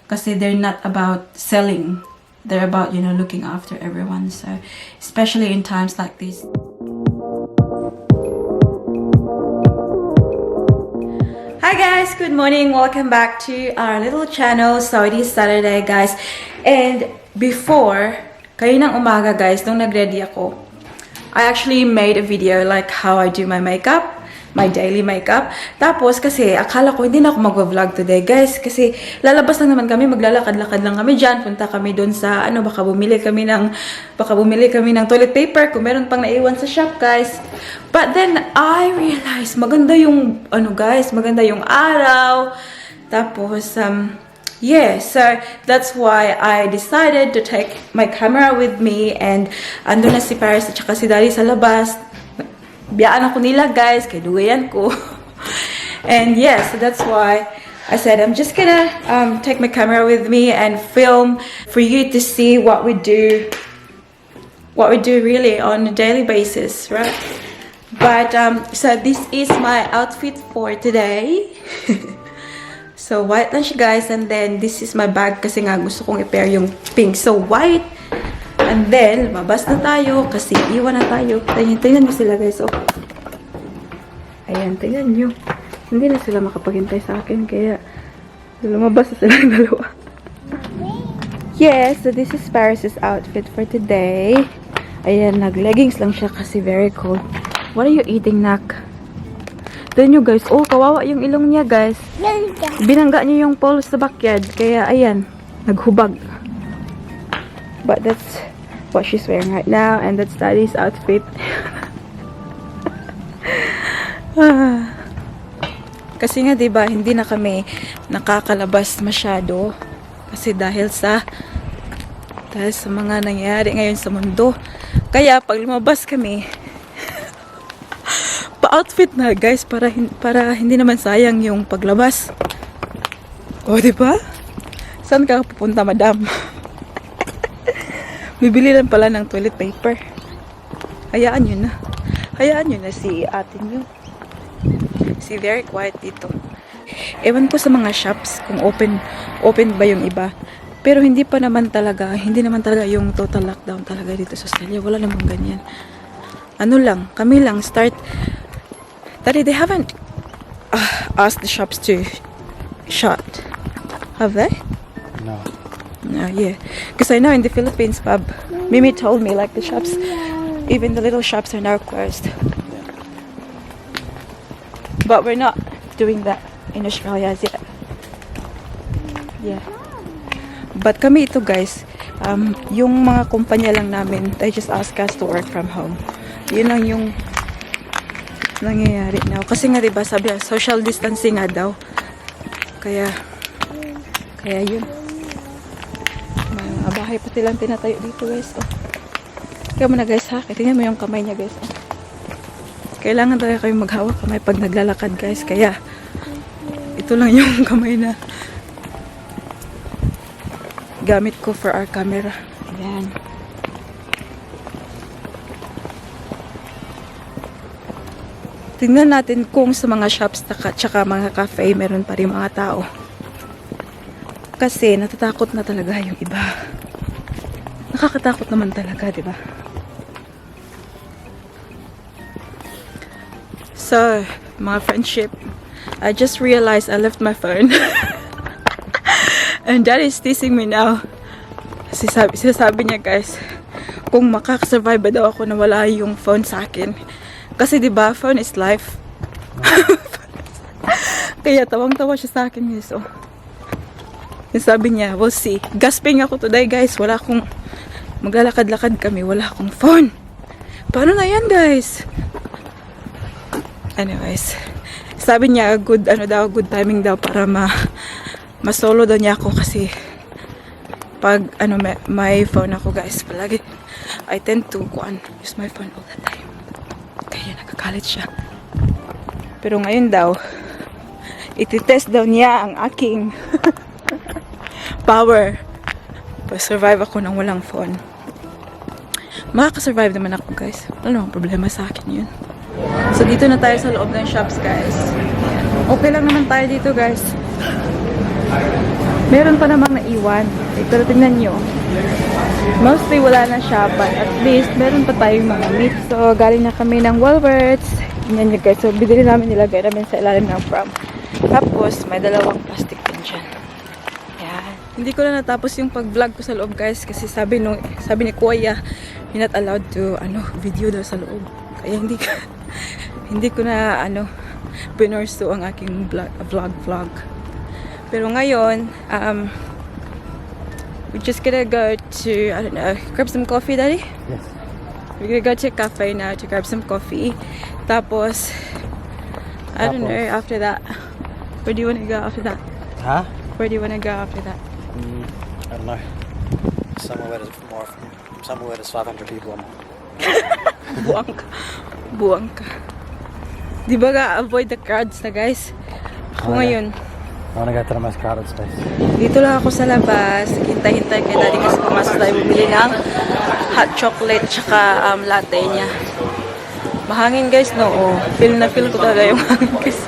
Kasi they're not about selling. They're about, you know, looking after everyone. So, especially in times like this. Hi guys! Good morning! Welcome back to our little channel. So, it is Saturday, guys. And before, kaninang umaga, guys, nung nag-ready ako, I actually made a video like how I do my makeup. My daily makeup. Tapos, kasi, akala ko hindi na ako mag-vlog today, guys. Kasi, lalabas lang naman kami, maglalakad-lakad lang kami dyan. Punta kami doon sa, baka bumili kami ng toilet paper kung meron pang naiwan sa shop, guys. But then, I realized, maganda yung, guys, maganda yung araw. Tapos, yeah, so that's why I decided to take my camera with me. And, ando na si Paris at saka si Daddy sa labas. Biyaan ako nila, guys, kay duwayan ko. And yes, so that's why I said I'm just gonna take my camera with me and film for you to see what we do really on a daily basis, right? But so this is my outfit for today. So white lang siya, guys, and then this is my bag kasi nga gusto kong i-pair yung pink. So white. And then, lumabas na tayo kasi iwan na tayo. Tingnan nyo sila, guys. Oh. Ayan, tingnan nyo. Hindi na sila makapaghintay sa akin, kaya lumabas na silang dalawa. Yes, so this is Paris's outfit for today. Ayan, nag-leggings lang siya kasi very cold. What are you eating, Nak? Tingnan nyo, guys. Oh, kawawa yung ilong niya, guys. Binangga niya yung pole sa backyard. Kaya, ayan, naghubag. But that's what she's wearing right now, and that's Daddy's outfit. Kasi nga, diba, hindi na kami nakakalabas masyado kasi dahil sa mga nangyayari ngayon sa mundo. Kaya pag lumabas kami, pa-outfit na, guys, para hindi naman sayang yung paglabas. O, diba? Saan ka pupunta, madam? Bibili lang pala ng toilet paper. Hayaan nyo na. Hayaan nyo na si atin nyo. Si very quiet dito. Ewan ko sa mga shops kung open ba yung iba. Pero hindi naman talaga yung total lockdown talaga dito sa Australia. Wala namang ganyan. Kami lang start. Daddy, they haven't asked the shops to shut. Have they? No. Yeah, because I know in the Philippines, Bob, Mimi told me like the shops, even the little shops are now closed. But we're not doing that in Australia as yet. Yeah. But kami ito, guys, yung mga kumpanya lang namin, they just ask us to work from home. Yun lang yung nangyayari now. Kasi nga, diba, sabi, social distancing nga daw. Kaya yun. Bahay pati lang tinatayo dito, guys. Oh. Kaya mo na, guys, ha? Tingnan mo yung kamay niya, guys. Oh. Kailangan talaga kayong maghawak kamay pag naglalakad, guys. Kaya ito lang yung kamay na gamit ko for our camera. Ayan. Tingnan natin kung sa mga shops tsaka mga cafe meron pa rin mga tao. Kasi natatakot na talaga yung iba. Nakakatakot naman talaga, diba? So, mga friendship, I just realized I left my phone. And Dad is teasing me now. Sinasabi niya, guys, kung makakasurvive ba daw ako na wala yung phone sa akin. Kasi diba, phone is life. Kaya tawang-tawa siya sa akin, guys. Oh. Sabi niya, we'll see. Gasping ako today, guys. Wala akong, maglalakad-lakad kami, wala akong phone. Paano na yan, guys? Anyways, sabi niya, good timing daw para masolo daw niya ako kasi pag, may phone ako, guys, palagi, I tend to use my phone all the time. Kaya nakakalit siya. Pero ngayon daw, ititest daw niya ang aking power. Pa-survive ako nang walang phone. Makakasurvive naman ako, guys. Wala namang problema sa akin yun. So, dito na tayo sa loob ng shops, guys. Okay lang naman tayo dito, guys. Meron pa namang naiwan. Pero tingnan nyo. Mostly wala na siya, but at least meron pa tayong mga meat. So, galing na kami ng Woolworths. Tingnan nyo guys. So, bidili namin, nilagay namin sa ilalim ng pram. Tapos, may dalawang plastic din dyan. Yan. Hindi ko na natapos yung pag-vlog ko sa loob guys. Kasi sabi ni Kuya, you're not allowed to, video daw sa loob. Kaya hindi ko na, pinursu ang aking vlog. Pero ngayon, we're just gonna go to, I don't know, grab some coffee, Daddy? Yes. We're gonna go to a cafe now to grab some coffee. Tapos, I don't know, after that, where do you wanna go after that? Huh? Where do you wanna go after that? I don't know. Somewhere there's 500 people or more. Buwang ka. Di ba avoid the crowds na guys? Ako ngayon, I wanna go to the most crowded space. dito lang ako sa labas. Hintay-hintay kay Daddy kasi pumasok tayo bumili ng hot chocolate tsaka latte niya. Mahangin guys, no? Oh, feel ko talaga yung hangin guys.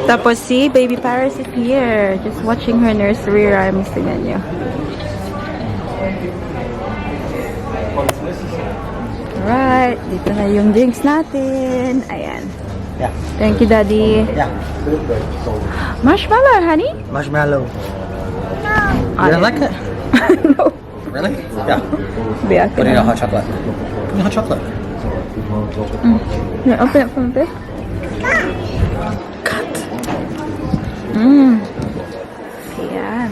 Tapos si Baby Paris is here. Just watching her nursery rhymes. Tingnan niyo. Alright, dito na yung drinks natin. Ayan. Yeah. Thank you, Daddy. Yeah. Marshmallow, honey? Marshmallow. No. You don't like it? No. Really? Yeah. Biyak Put in a hot chocolate. Put in hot chocolate. Yeah, open it from there. Cut. Ayan.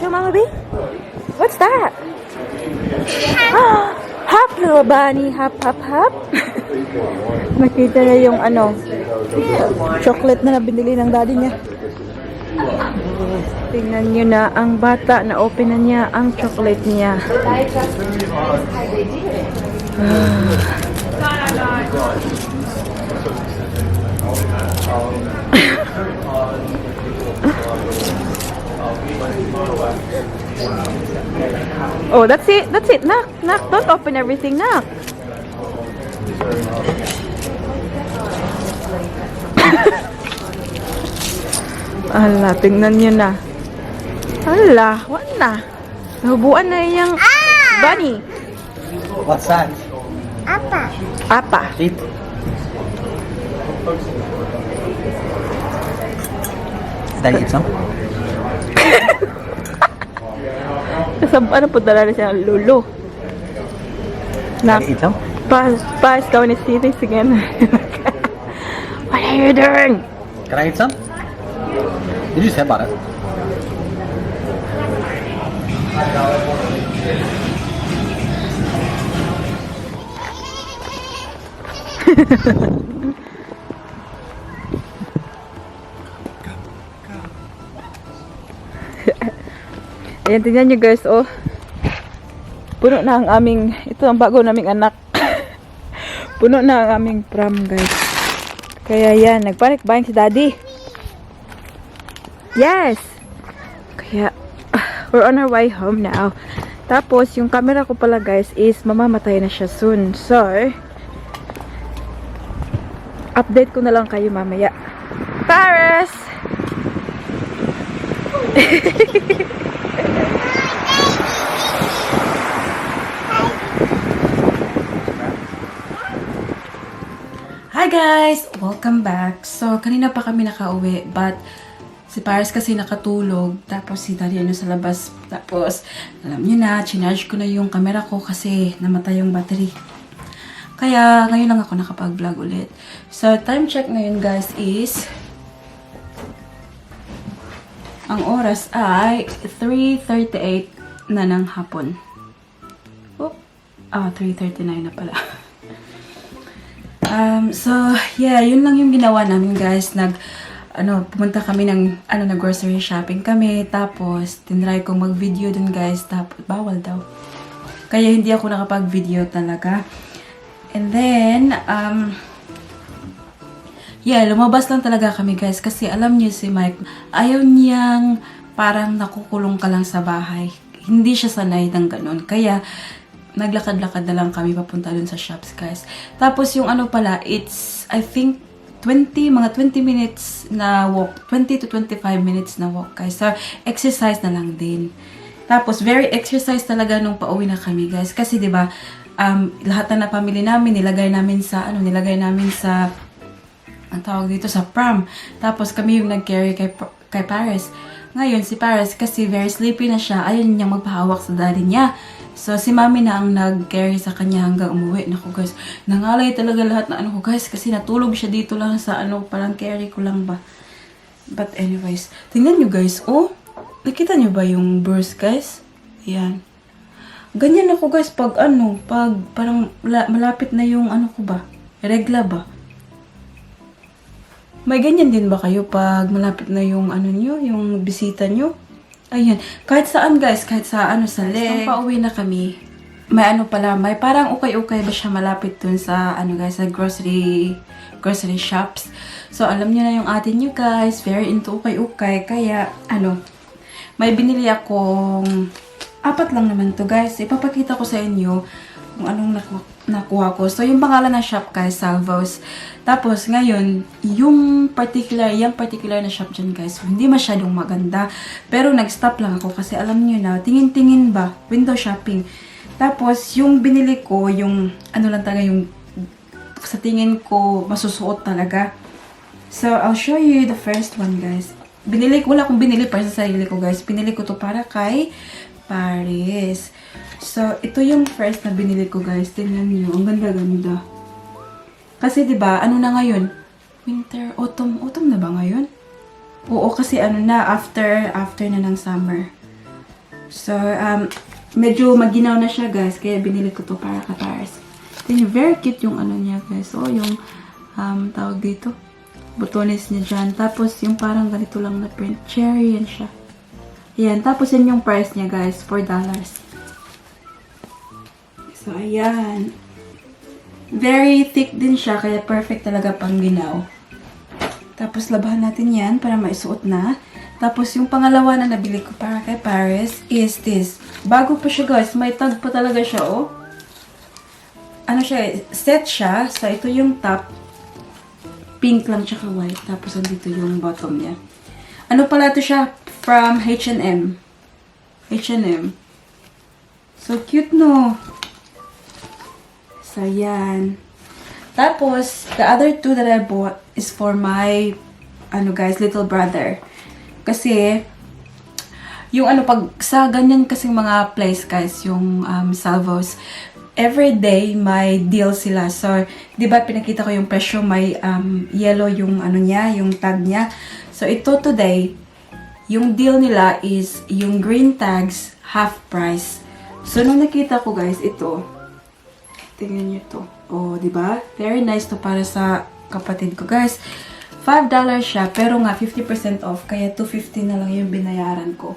Show Mama B. What's that? Hop, little bunny. Hop, hop, hop. Nakita niya yung chocolate na nabinili ng daddy niya. Tingnan niyo na ang bata na open na niya ang chocolate niya. Oh, that's it. That's it. Knock. Don't open everything. Knock. Ala, tingnan nyo na. Ala, wala. Nahubuan na yung bunny. What's that? Apa. Eat. Did I eat some? Ano po dala na siya ng lulo. Did I eat some? Pass down his titties again. What are you doing? Can I eat some? Did you say about it? Ayan, tingnan nyo guys, oh. Puno na ang aming, ito ang bago naming anak. Puno na ang aming pram, guys. Kaya yan, nagpanic buying si Daddy. Yes! Kaya, we're on our way home now. Tapos, yung camera ko pala, guys, is mamamatay na siya soon. So, update ko na lang kayo mamaya. Paris! Hi guys! Welcome back. So, kanina pa kami nakauwi, but si Paris kasi nakatulog, tapos si Daddy sa labas. Tapos, alam niyo na, chinarge ko na yung camera ko kasi namatay yung battery. Kaya, ngayon lang ako nakapag-vlog ulit. So, time check ngayon guys is, ang oras ay 3:38 na ng hapon. Oh, 3:39 na pala. So, yeah, yun lang yung ginawa namin guys. Pumunta kami ng grocery shopping kami. Tapos, tinry kong mag-video dun guys. Tapos, bawal daw. Kaya hindi ako nakapag-video talaga. And then, yeah, lumabas lang talaga kami guys. Kasi alam niyo si Mike, ayaw niyang parang nakukulong ka lang sa bahay. Hindi siya sanay ng ganun. Kaya, naglakad-lakad na lang kami papunta dun sa shops guys. Tapos yung pala, it's, I think, mga 20 minutes na walk. 20 to 25 minutes na walk, guys. So, exercise na lang din. Tapos, very exercise talaga nung pauwi na kami, guys. Kasi, di ba, lahat na pamilya namin, nilagay namin sa, ang tawag dito, sa pram. Tapos, kami yung nag-carry kay Paris. Ngayon, si Paris, kasi very sleepy na siya, ayaw niyang magpahawak sa daddy niya. So, si mami na ang nag-carry sa kanya hanggang umuwi. Naku, guys, nangalay talaga lahat na ko, guys, kasi natulog siya dito lang sa parang carry ko lang ba. But anyways, tingnan nyo, guys, oh, nakita nyo ba yung burst, guys? Ayan. Ganyan ako, guys, pag parang malapit na yung ko ba? Regla ba? May ganyan din ba kayo pag malapit na yung nyo, yung bisita nyo? Ayan. Kahit saan, guys, kahit sa sa leg. Nung pauwi na kami, may parang ukay-ukay ba siya malapit dun sa, guys, sa grocery shops. So, alam niyo na yung atin nyo, guys, very into ukay-ukay. Kaya, may binili akong 4 lang naman to, guys. Ipapakita ko sa inyo kung anong nakuha ko. So, yung pangalan ng shop, guys, Salvos. Tapos, ngayon, yung particular na shop dyan, guys, hindi masyadong maganda. Pero, nag-stop lang ako kasi alam niyo na, tingin-tingin ba, window shopping. Tapos, yung binili ko, yung, lang talaga, yung, sa tingin ko, masusuot talaga. So, I'll show you the first one, guys. Wala akong binili para sa sarili ko, guys. Binili ko to para kay Paris. So, ito yung first na binili ko, guys. Tingnan nyo. Ang ganda-ganda. Kasi, diba, na ngayon? Winter, autumn. Autumn na ba ngayon? Oo, kasi after na ng summer. So, medyo maginaw na siya, guys. Kaya binili ko to para kay Paris. Tingnan, very cute yung niya, guys. So, yung, tawag dito, butones niya dyan. Tapos, yung parang ganito lang na print. Cherry, yan siya. Ayan. Tapos, yan yung price niya, guys. $4. So, ayan. Very thick din siya, kaya perfect talaga pang ginaw. Tapos, labahan natin yan para maisuot na. Tapos, yung pangalawa na nabili ko para kay Paris is this. Bago pa siya, guys. May tag pa talaga siya, oh. Set siya. So, ito yung top. Pink lang tsaka white. Tapos, andito yung bottom niya. Pala ito siya? From H&M. H&M. So, cute, no? So, yan. Tapos, the other two that I bought is for my, guys, little brother. Kasi, yung pag sa ganyan kasing mga place, guys, yung Salvos, everyday may deal sila. So, di ba pinakita ko yung presyo, may yellow yung niya, yung tag niya. So, ito today, yung deal nila is yung green tags, half price. So, nung nakita ko, guys, ito, tingnan nyo to. Oh, di ba? Very nice to para sa kapatid ko, guys. $5 siya, pero nga 50% off, kaya $2.50 na lang yung binayaran ko.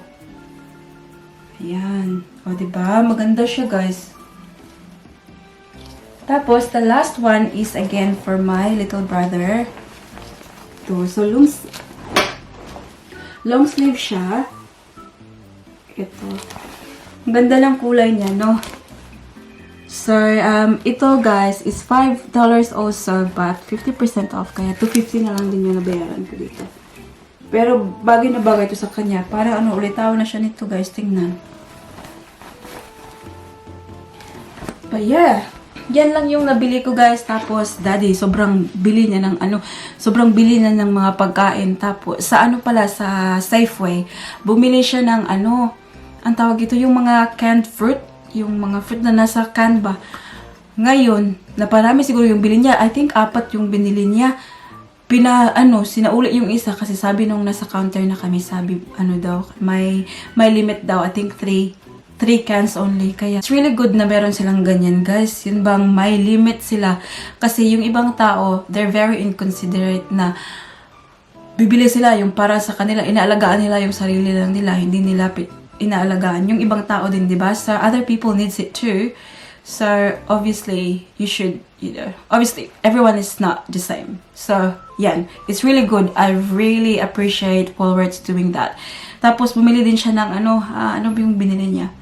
Ayan. O, di ba? Maganda siya, guys. Tapos, the last one is again for my little brother. Ito. So, long sleeve siya. Ito. Ang ganda lang kulay niya, no? So, ito guys is $5 also, but 50% off. Kaya $2.50 na lang din yung nabayaran ko dito. Pero, bagay na bagay ito sa kanya. Para ulitaw na siya nito, guys. Tingnan. But yeah. Yan lang yung nabili ko, guys. Tapos, daddy, sobrang bili niya ng ng mga pagkain. Tapos, sa sa Safeway, bumili siya ng ang tawag ito, yung mga canned fruit. Yung mga fruit na nasa can ba. Ngayon, naparami siguro yung bili niya. I think 4 yung binili niya. Sinauli yung isa kasi sabi nung nasa counter na kami, sabi, daw, may limit daw. I think 3 cans only. Kaya, it's really good na meron silang ganyan, guys. Yun bang may limit sila. Kasi yung ibang tao, they're very inconsiderate na bibili sila yung para sa kanila. Inaalagaan nila yung sarili lang nila. Hindi nila inaalagaan yung ibang tao din, diba? So, other people needs it too. So, obviously, you should, obviously, everyone is not the same. So, yan. It's really good. I really appreciate Paul Wertz doing that. Tapos, bumili din siya ng ano ba yung binili niya?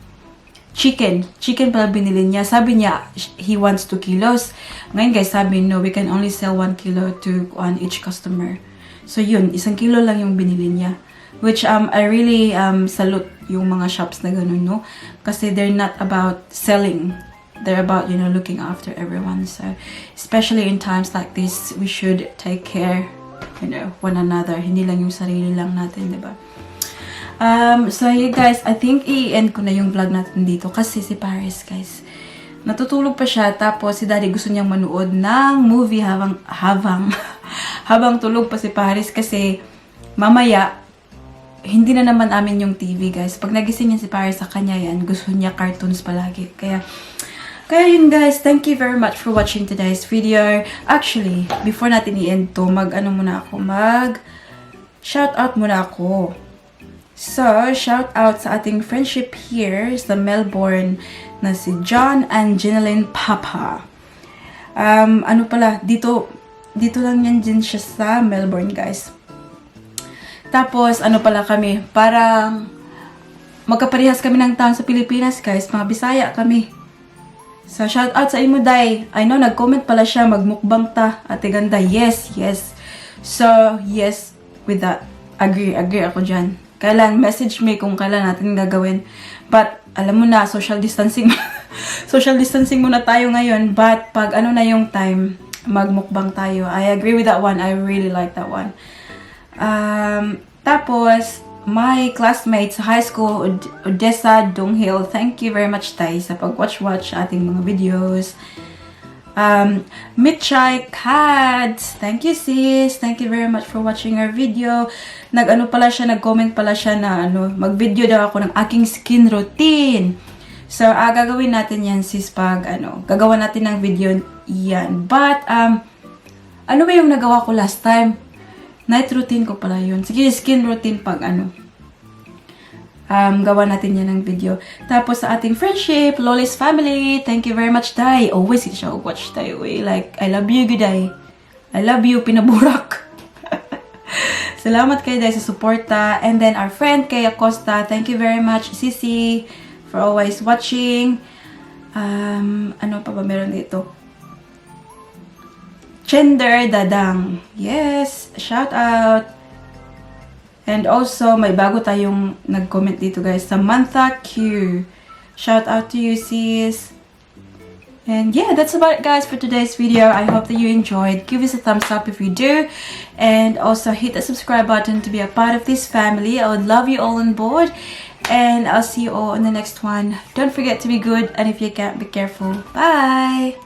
Chicken pala binili niya. Sabi niya, he wants 2 kilos. Ngayon guys, sabi no, we can only sell 1 kilo to each customer. So yun, 1 kilo lang yung binili niya. Which I really salute yung mga shops na ganun, no? Kasi they're not about selling. They're about, you know, looking after everyone. So, especially in times like this, we should take care, you know, one another. Hindi lang yung sarili lang natin, diba? So, yeah, guys, I think i-end ko na yung vlog natin dito kasi si Paris, guys, natutulog pa siya. Tapos, si Daddy gusto niyang manood ng movie habang tulog pa si Paris kasi mamaya, hindi na naman amin yung TV, guys. Pag nagising niya si Paris sa kanya yan, gusto niya cartoons palagi. Kaya yun, guys, thank you very much for watching today's video. Actually, before natin i-end to, shoutout muna ako. So, shoutout sa ating friendship here sa Melbourne na si John and Jeneline Papa. Dito lang yan din siya sa Melbourne, guys. Tapos, kami, parang magkaparehas kami ng town sa Pilipinas, guys. Mga Bisaya kami. So, shout out sa Imovie. I know, nag-comment pala siya, magmukbang ta. Ate ganda, yes. So, yes, with that. Agree ako dyan. Kailan, message me kung kailan natin gagawin. But, alam mo na, social distancing muna tayo ngayon. But, pag na yung time, magmukbang tayo. I agree with that one. I really like that one. Tapos, my classmates sa high school, Odessa, Donghil, thank you very much, Tay, sa pag-watch ating mga videos. Mitchay Kads, thank you, sis. Thank you very much for watching our video. Nag-comment pala siya na mag-video daw ako ng aking skin routine. So, gagawin natin yan, sis, pag gagawa natin ng video yan. But, ano ba yung nagawa ko last time? Night routine ko pala yun. Sige, skin routine pag gawa natin yan ng video. Tapos sa ating friendship, Loli's family, thank you very much, Day. Always siya watch tayo, eh. Like, I love you, Day. I love you, pinaburak. Salamat kay Day sa suporta. And then our friend kay Acosta, thank you very much, Sisi, for always watching. Ano pa ba meron dito? Chender Dadang. Yes, shout out. And also, may bago tayong nag-comment dito, guys. Samantha Q. Shout out to you, sis. And yeah, that's about it, guys, for today's video. I hope that you enjoyed. Give us a thumbs up if you do. And also, hit the subscribe button to be a part of this family. I would love you all on board. And I'll see you all in the next one. Don't forget to be good. And if you can't, be careful. Bye!